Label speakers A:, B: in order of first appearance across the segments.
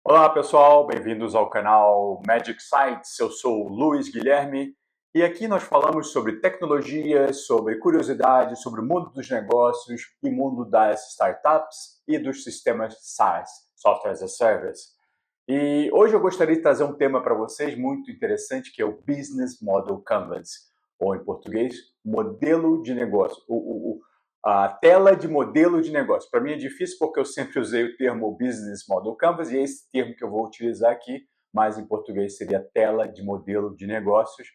A: Olá pessoal, bem-vindos ao canal Magic Sites. Eu sou o Luiz Guilherme e aqui nós falamos sobre tecnologias, sobre curiosidades, sobre o mundo dos negócios e mundo das startups e dos sistemas SaaS, Software as a Service. E hoje eu gostaria de trazer um tema para vocês muito interessante que é o Business Model Canvas, ou em português, modelo de negócio, a tela de modelo de negócio. Para mim é difícil porque eu sempre usei o termo Business Model Canvas e é esse termo que eu vou utilizar aqui, mas em português seria tela de modelo de negócios.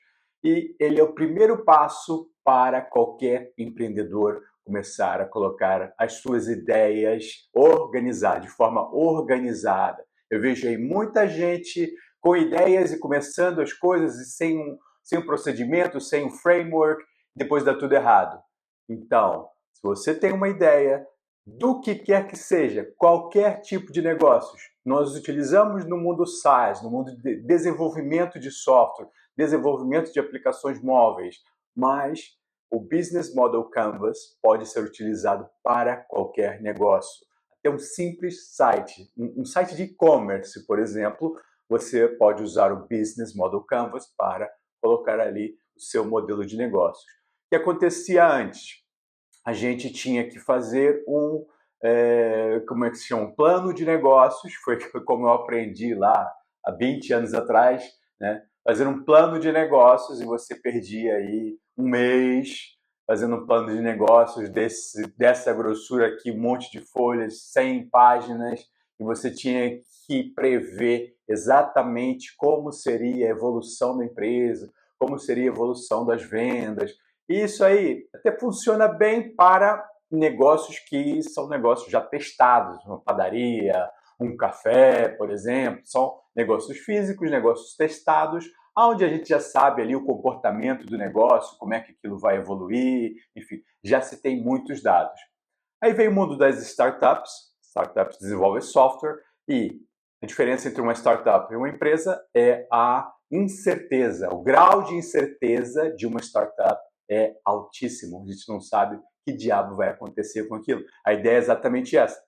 A: E ele é o primeiro passo para qualquer empreendedor começar a colocar as suas ideias organizadas, de forma organizada. Eu vejo aí muita gente com ideias e começando as coisas e sem um procedimento, sem um framework, depois dá tudo errado. Então, se você tem uma ideia do que quer que seja, qualquer tipo de negócios, nós utilizamos no mundo SaaS, no mundo de desenvolvimento de software, desenvolvimento de aplicações móveis, mas o Business Model Canvas pode ser utilizado para qualquer negócio. Até um simples site, um site de e-commerce, por exemplo, você pode usar o Business Model Canvas para colocar ali o seu modelo de negócios. O que acontecia antes? A gente tinha que fazer como é que se chama? Um plano de negócios, foi como eu aprendi lá há 20 anos atrás, né? Fazer um plano de negócios e você perdia aí um mês fazendo um plano de negócios dessa grossura aqui, um monte de folhas, 100 páginas, e você tinha que prever exatamente como seria a evolução da empresa, como seria a evolução das vendas. E isso aí até funciona bem para negócios que são negócios já testados, uma padaria, um café, por exemplo, são negócios físicos, negócios testados, onde a gente já sabe ali o comportamento do negócio, como é que aquilo vai evoluir, enfim, já se tem muitos dados. Aí vem o mundo das startups, startups desenvolvem software, e a diferença entre uma startup e uma empresa é a incerteza, o grau de incerteza de uma startup é altíssimo, a gente não sabe que diabo vai acontecer com aquilo. A ideia é exatamente essa.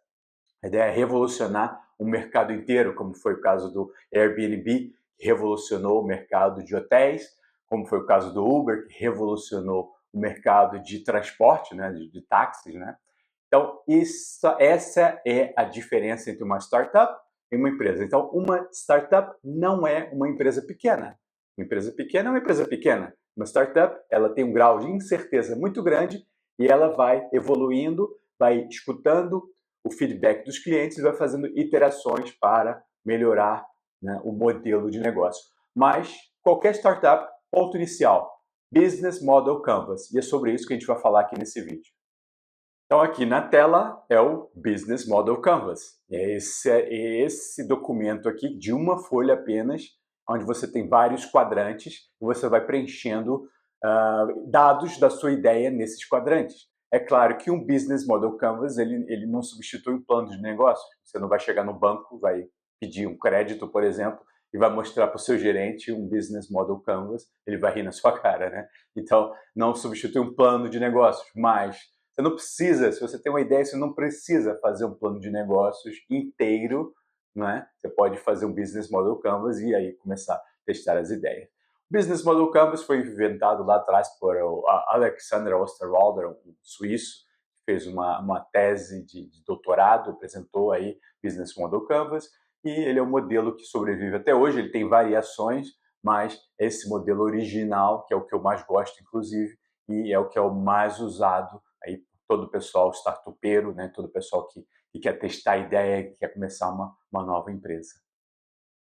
A: A ideia é revolucionar o mercado inteiro, como foi o caso do Airbnb, que revolucionou o mercado de hotéis, como foi o caso do Uber, que revolucionou o mercado de transporte, né, de táxis, né? Então, essa é a diferença entre uma startup e uma empresa. Então, uma startup não é uma empresa pequena. Uma empresa pequena é uma empresa pequena. Uma startup, ela tem um grau de incerteza muito grande e ela vai evoluindo, vai escutando o feedback dos clientes e vai fazendo iterações para melhorar, né, o modelo de negócio. Mas qualquer startup, ponto inicial, Business Model Canvas. E é sobre isso que a gente vai falar aqui nesse vídeo. Então, aqui na tela é o Business Model Canvas. Esse documento aqui de uma folha apenas, onde você tem vários quadrantes e você vai preenchendo dados da sua ideia nesses quadrantes. É claro que um Business Model Canvas ele não substitui um plano de negócio. Você não vai chegar no banco, vai pedir um crédito, por exemplo, e vai mostrar para o seu gerente um Business Model Canvas, ele vai rir na sua cara, né? Então, não substitui um plano de negócios, mas você não precisa, se você tem uma ideia, você não precisa fazer um plano de negócios inteiro, não é? Você pode fazer um Business Model Canvas e aí começar a testar as ideias. O Business Model Canvas foi inventado lá atrás por Alexander Osterwalder, um suíço, que fez uma tese de doutorado, apresentou aí Business Model Canvas, e ele é um modelo que sobrevive até hoje, ele tem variações, mas esse modelo original, que é o que eu mais gosto, inclusive, e é o que é o mais usado aí por todo o pessoal startupeiro, né, todo o pessoal que quer testar a ideia, que quer começar uma nova empresa.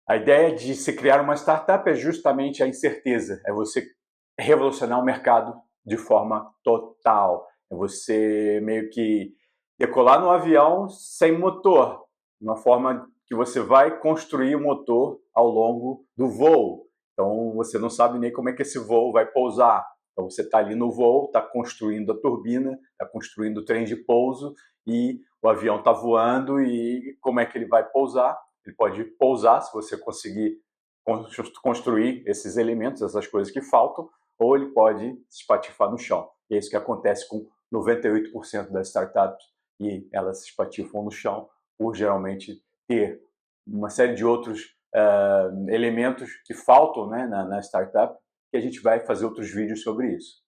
A: A ideia de se criar uma startup é justamente a incerteza, é você revolucionar o mercado de forma total, é você meio que decolar no avião sem motor, de uma forma que você vai construir o motor ao longo do voo. Então você não sabe nem como é que esse voo vai pousar. Então você está ali no voo, está construindo a turbina, está construindo o trem de pouso e o avião está voando e como é que ele vai pousar? Ele pode pousar se você conseguir construir esses elementos, essas coisas que faltam, ou ele pode se espatifar no chão. E é isso que acontece com 98% das startups, e elas se espatifam no chão por geralmente ter uma série de outros elementos que faltam, né, na startup, que a gente vai fazer outros vídeos sobre isso.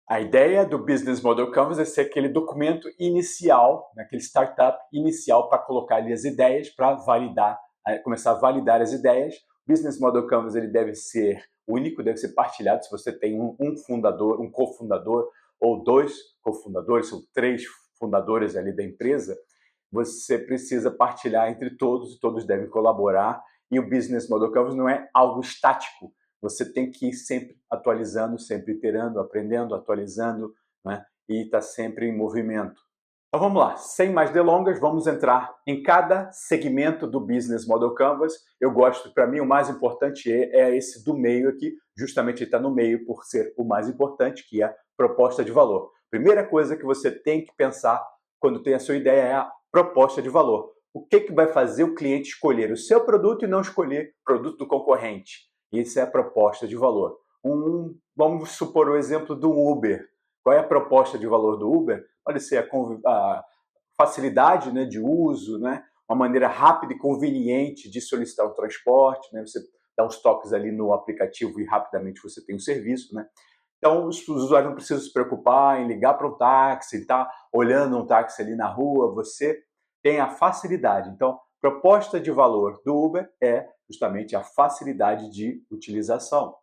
A: A ideia do Business Model Canvas é ser aquele documento inicial, né, aquele startup inicial para colocar ali as ideias, para validar, começar a validar as ideias. O Business Model Canvas ele deve ser único, deve ser partilhado. Se você tem um fundador, um cofundador, ou 2 cofundadores, ou 3 fundadores ali da empresa, você precisa partilhar entre todos e todos devem colaborar. E o Business Model Canvas não é algo estático. Você tem que ir sempre atualizando, sempre iterando, aprendendo, atualizando, né? E está sempre em movimento. Então vamos lá, sem mais delongas, vamos entrar em cada segmento do Business Model Canvas. Eu gosto, para mim, o mais importante é esse do meio aqui, justamente ele está no meio por ser o mais importante, que é a proposta de valor. Primeira coisa que você tem que pensar quando tem a sua ideia é a proposta de valor. O que vai fazer o cliente escolher o seu produto e não escolher o produto do concorrente? Isso é a proposta de valor. Vamos supor o exemplo do Uber. Qual é a proposta de valor do Uber? Pode ser a facilidade, né, de uso, né, uma maneira rápida e conveniente de solicitar o transporte, né, você dá uns toques ali no aplicativo e rapidamente você tem o serviço, né? Então, os usuários não precisam se preocupar em ligar para um táxi, estar olhando um táxi ali na rua, você tem a facilidade. Então, proposta de valor do Uber é justamente a facilidade de utilização.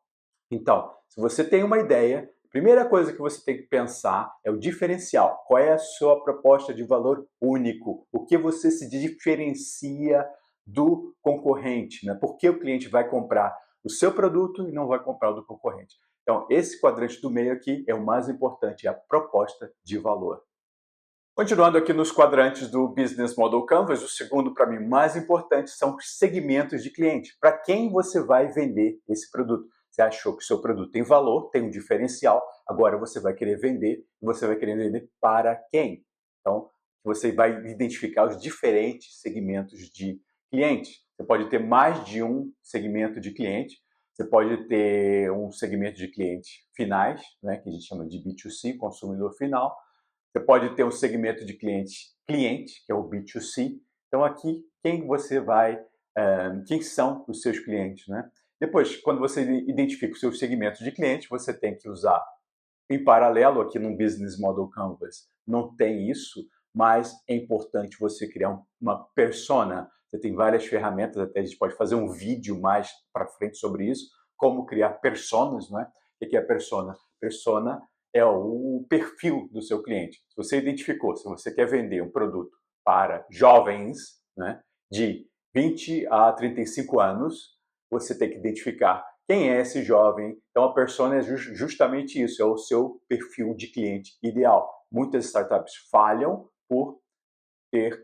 A: Então, se você tem uma ideia, a primeira coisa que você tem que pensar é o diferencial. Qual é a sua proposta de valor único? O que você se diferencia do concorrente, né? Por que o cliente vai comprar o seu produto e não vai comprar o do concorrente? Então, esse quadrante do meio aqui é o mais importante, é a proposta de valor. Continuando aqui nos quadrantes do Business Model Canvas, o segundo, para mim, mais importante são os segmentos de cliente. Para quem você vai vender esse produto? Você achou que o seu produto tem valor, tem um diferencial, agora você vai querer vender, e você vai querer vender para quem? Então, você vai identificar os diferentes segmentos de cliente. Você pode ter mais de um segmento de cliente, você pode ter um segmento de cliente finais, né, que a gente chama de B2C, consumidor final. Você pode ter um segmento de cliente, que é o B2C. Então, aqui, quem são os seus clientes, né? Depois, quando você identifica os seus segmentos de cliente, você tem que usar em paralelo aqui no Business Model Canvas. Não tem isso, mas é importante você criar uma persona. Você tem várias ferramentas, até a gente pode fazer um vídeo mais para frente sobre isso, como criar personas, não é? O que é a persona? Persona é o perfil do seu cliente. Se você identificou, se você quer vender um produto para jovens, né, de 20 a 35 anos, você tem que identificar quem é esse jovem. Então, a persona é justamente isso, é o seu perfil de cliente ideal. Muitas startups falham por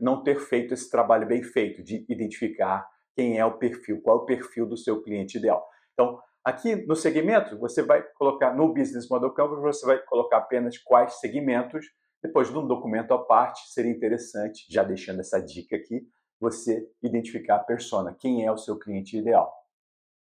A: não ter feito esse trabalho bem feito, de identificar quem é o perfil, qual é o perfil do seu cliente ideal. Então, aqui no segmento, você vai colocar no Business Model Canvas, você vai colocar apenas quais segmentos. Depois, num documento à parte, seria interessante, já deixando essa dica aqui, você identificar a persona, quem é o seu cliente ideal.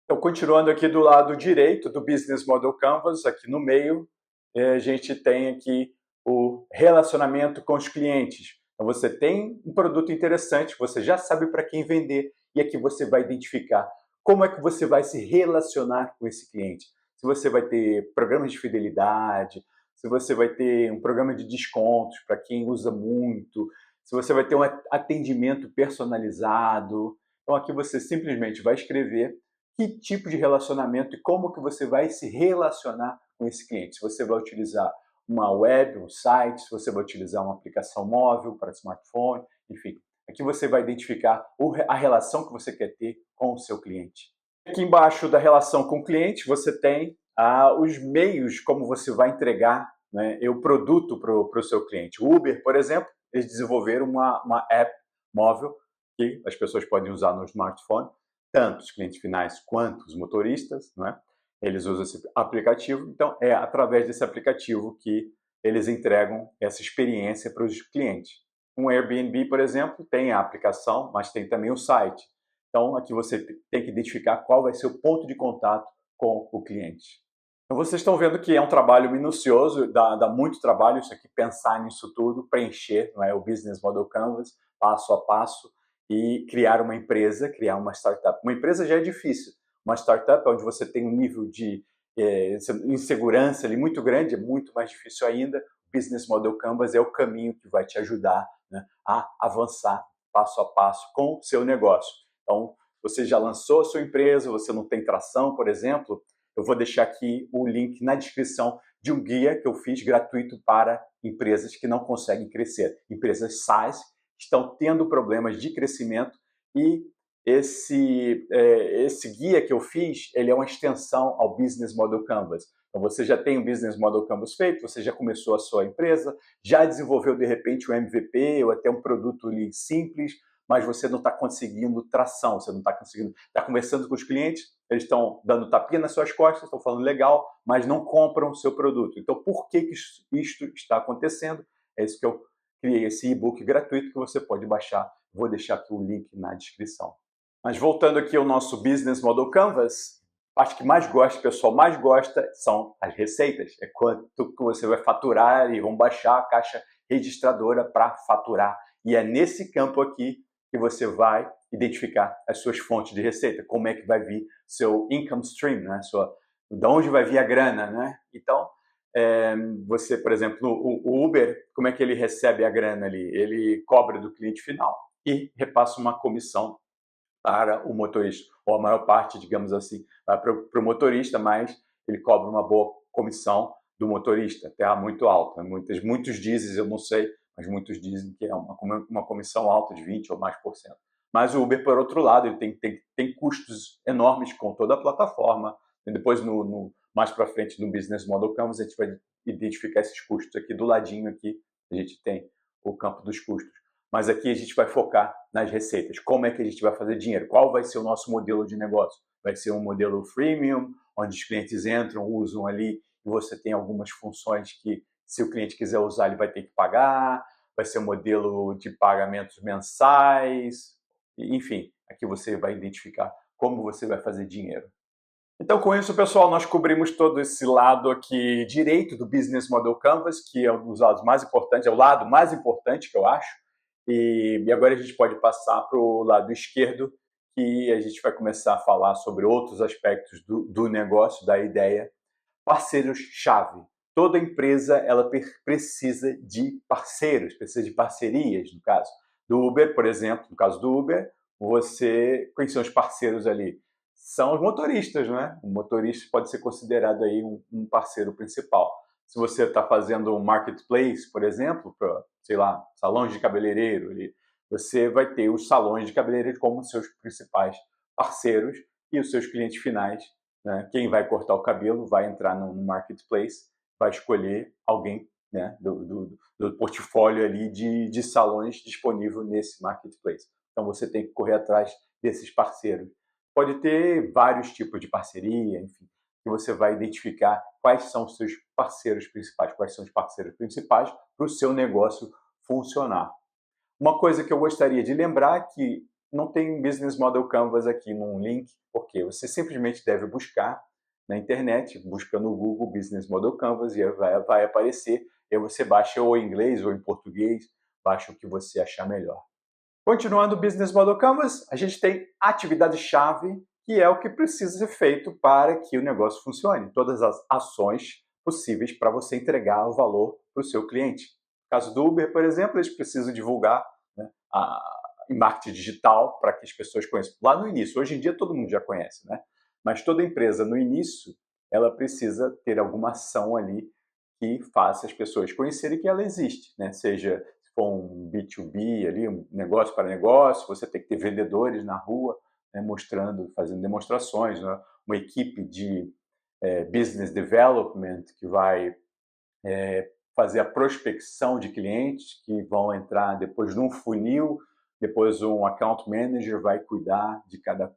A: Então, continuando aqui do lado direito do Business Model Canvas, aqui no meio, a gente tem aqui o relacionamento com os clientes. Então, você tem um produto interessante, você já sabe para quem vender, e aqui você vai identificar como é que você vai se relacionar com esse cliente. Se você vai ter programas de fidelidade, se você vai ter um programa de descontos para quem usa muito, se você vai ter um atendimento personalizado. Então, aqui você simplesmente vai escrever que tipo de relacionamento e como que você vai se relacionar com esse cliente. Se você vai utilizar uma web, um site, se você vai utilizar uma aplicação móvel para smartphone, enfim. Aqui você vai identificar a relação que você quer ter com o seu cliente. Aqui embaixo da relação com o cliente, você tem os meios como você vai entregar, né, o produto para o seu cliente. O Uber, por exemplo, eles desenvolveram uma app móvel que as pessoas podem usar no smartphone, tanto os clientes finais quanto os motoristas, não é? Eles usam esse aplicativo, então é através desse aplicativo que eles entregam essa experiência para os clientes. Um Airbnb, por exemplo, tem a aplicação, mas tem também o site. Então, aqui você tem que identificar qual vai ser o ponto de contato com o cliente. Então, vocês estão vendo que é um trabalho minucioso, dá muito trabalho isso aqui, pensar nisso tudo, preencher, não é, o Business Model Canvas, passo a passo, e criar uma empresa, criar uma startup. Uma empresa já é difícil. Uma startup onde você tem um nível de insegurança ali muito grande, é muito mais difícil ainda. O Business Model Canvas é o caminho que vai te ajudar, né, a avançar passo a passo com o seu negócio. Então, você já lançou a sua empresa, você não tem tração, por exemplo, eu vou deixar aqui o link na descrição de um guia que eu fiz gratuito para empresas que não conseguem crescer. Empresas SaaS estão tendo problemas de crescimento e esse guia que eu fiz, ele é uma extensão ao Business Model Canvas. Então, você já tem o Business Model Canvas feito, você já começou a sua empresa, já desenvolveu, de repente, um MVP ou até um produto ali simples, mas você não está conseguindo tração, você não está conseguindo... Está conversando com os clientes, eles estão dando tapinha nas suas costas, estão falando legal, mas não compram o seu produto. Então, por que isto está acontecendo? É isso que eu criei, esse e-book gratuito que você pode baixar. Vou deixar aqui o link na descrição. Mas voltando aqui ao nosso Business Model Canvas, acho que mais gosta, o pessoal mais gosta são as receitas. É quanto que você vai faturar e vão baixar a caixa registradora para faturar. E é nesse campo aqui que você vai identificar as suas fontes de receita, como é que vai vir seu income stream, né? De onde vai vir a grana, né? Então, você, por exemplo, o Uber, como é que ele recebe a grana ali? Ele cobra do cliente final e repassa uma comissão para o motorista, ou a maior parte, digamos assim, vai para o motorista, mas ele cobra uma boa comissão do motorista, até muito alta. Muitos dizem, eu não sei, mas muitos dizem que é uma comissão alta de 20% ou mais por cento. Mas o Uber, por outro lado, ele tem custos enormes com toda a plataforma. E depois, mais para frente, no Business Model Canvas, a gente vai identificar esses custos aqui do ladinho aqui, a gente tem o campo dos custos. Mas aqui a gente vai focar nas receitas. Como é que a gente vai fazer dinheiro? Qual vai ser o nosso modelo de negócio? Vai ser um modelo freemium, onde os clientes entram, usam ali, e você tem algumas funções que, se o cliente quiser usar, ele vai ter que pagar. Vai ser um modelo de pagamentos mensais. Enfim, aqui você vai identificar como você vai fazer dinheiro. Então, com isso, pessoal, nós cobrimos todo esse lado aqui direito do Business Model Canvas, que é um dos lados mais importantes, é o lado mais importante que eu acho. E agora a gente pode passar para o lado esquerdo, que a gente vai começar a falar sobre outros aspectos do negócio, da ideia. Parceiros-chave. Toda empresa ela precisa de parceiros, precisa de parcerias, no caso. Do Uber, por exemplo, no caso do Uber, quem são os parceiros ali? São os motoristas, né? O motorista pode ser considerado aí um parceiro principal. Se você está fazendo um marketplace, por exemplo, para, sei lá, salões de cabeleireiro, você vai ter os salões de cabeleireiro como seus principais parceiros e os seus clientes finais, né? Quem vai cortar o cabelo vai entrar no marketplace, vai escolher alguém, né, do portfólio ali de salões disponível nesse marketplace. Então você tem que correr atrás desses parceiros. Pode ter vários tipos de parceria, enfim, que você vai identificar quais são os seus parceiros principais, quais são os parceiros principais para o seu negócio funcionar. Uma coisa que eu gostaria de lembrar é que não tem Business Model Canvas aqui num link, porque você simplesmente deve buscar na internet, busca no Google Business Model Canvas e vai aparecer, e aí você baixa ou em inglês ou em português, baixa o que você achar melhor. Continuando o Business Model Canvas, a gente tem atividade-chave, que é o que precisa ser feito para que o negócio funcione. Todas as ações possíveis para você entregar o valor para o seu cliente. No caso do Uber, por exemplo, eles precisam divulgar, né, em marketing digital para que as pessoas conheçam. Lá no início, hoje em dia todo mundo já conhece, né? Mas toda empresa no início, ela precisa ter alguma ação ali que faça as pessoas conhecerem que ela existe, né? Seja for um B2B ali, um negócio para negócio, você tem que ter vendedores na rua, né, mostrando, fazendo demonstrações, né? Uma equipe de business development que vai fazer a prospecção de clientes que vão entrar depois num funil, depois um account manager vai cuidar de cada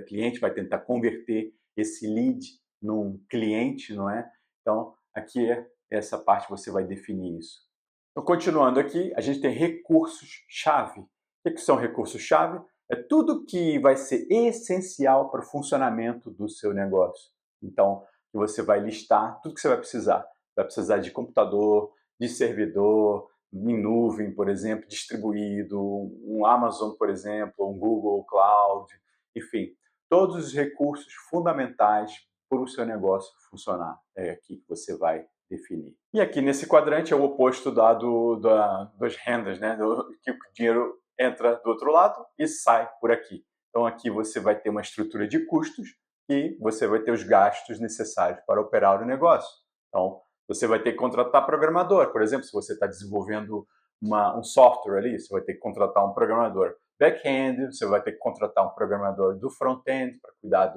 A: cliente, vai tentar converter esse lead num cliente, não é? Então, aqui essa parte você vai definir isso. Então, continuando aqui, a gente tem recursos-chave. O que são recursos-chave? É tudo que vai ser essencial para o funcionamento do seu negócio. Então, você vai listar tudo que você vai precisar. Vai precisar de computador, de servidor, em nuvem, por exemplo, distribuído, um Amazon, por exemplo, um Google Cloud, enfim, todos os recursos fundamentais para o seu negócio funcionar. É aqui que você vai definir. E aqui nesse quadrante é o oposto das rendas, né? Que o dinheiro entra do outro lado e sai por aqui. Então aqui você vai ter uma estrutura de custos e você vai ter os gastos necessários para operar o negócio. Então você vai ter que contratar programador, por exemplo, se você está desenvolvendo um software ali, você vai ter que contratar um programador back-end, você vai ter que contratar um programador do front-end para cuidar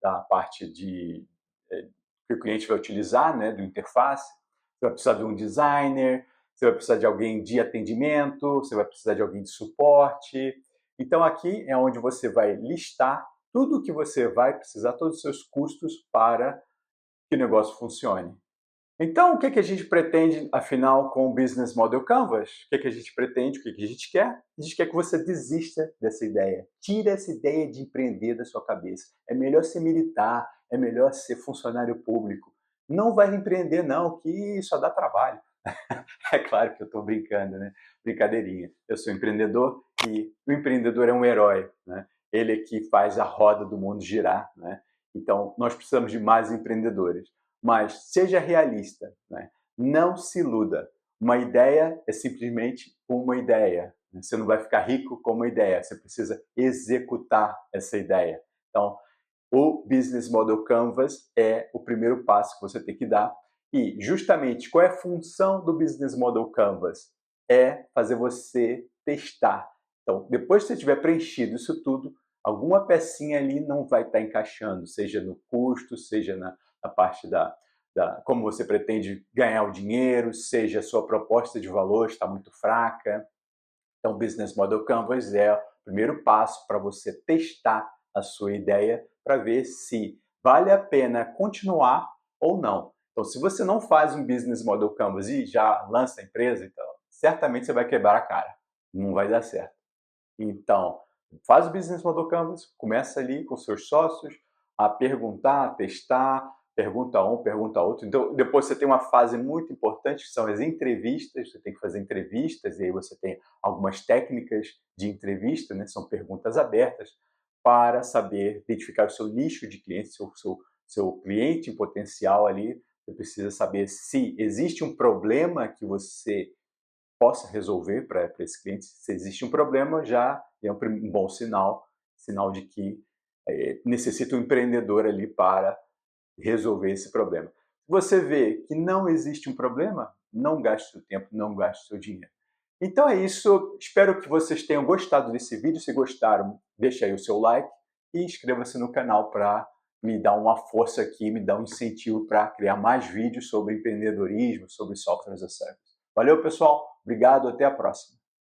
A: da parte que o cliente vai utilizar, né, do interface. Você vai precisar de um designer, você vai precisar de alguém de atendimento, você vai precisar de alguém de suporte. Então aqui é onde você vai listar tudo o que você vai precisar, todos os seus custos para que o negócio funcione. Então, o que a gente pretende, afinal, com o Business Model Canvas? O que a gente pretende, o que a gente quer? A gente quer que você desista dessa ideia. Tire essa ideia de empreender da sua cabeça. É melhor ser militar, é melhor ser funcionário público. Não vai empreender, não, que só dá trabalho. É claro que eu estou brincando, né? Brincadeirinha. Eu sou empreendedor e o empreendedor é um herói, né? Ele é que faz a roda do mundo girar, né? Então, nós precisamos de mais empreendedores. Mas seja realista, né? Não se iluda. Uma ideia é simplesmente uma ideia. Você não vai ficar rico com uma ideia, você precisa executar essa ideia. Então, o Business Model Canvas é o primeiro passo que você tem que dar. E, justamente, qual é a função do Business Model Canvas? É fazer você testar. Então, depois que você tiver preenchido isso tudo, alguma pecinha ali não vai estar encaixando, seja no custo, seja na parte como você pretende ganhar o dinheiro, seja a sua proposta de valor está muito fraca. Então, o Business Model Canvas é o primeiro passo para você testar a sua ideia para ver se vale a pena continuar ou não. Então, se você não faz um Business Model Canvas e já lança a empresa, então, certamente você vai quebrar a cara. Não vai dar certo. Então, faz o Business Model Canvas, começa ali com seus sócios a perguntar, a testar, pergunta um, pergunta outro. Então, depois você tem uma fase muito importante, que são as entrevistas. Você tem que fazer entrevistas, e aí você tem algumas técnicas de entrevista, né? São perguntas abertas, para saber identificar o seu nicho de clientes, seu cliente em potencial ali. Você precisa saber se existe um problema que você possa resolver para esse cliente. Se existe um problema, já é um bom sinal de que necessita um empreendedor ali para resolver esse problema. Se você vê que não existe um problema, não gaste seu tempo, não gaste seu dinheiro. Então é isso, espero que vocês tenham gostado desse vídeo. Se gostaram, deixa aí o seu like e inscreva-se no canal para me dar uma força aqui, me dar um incentivo para criar mais vídeos sobre empreendedorismo, sobre software as a service. Valeu, pessoal. Obrigado. Até a próxima.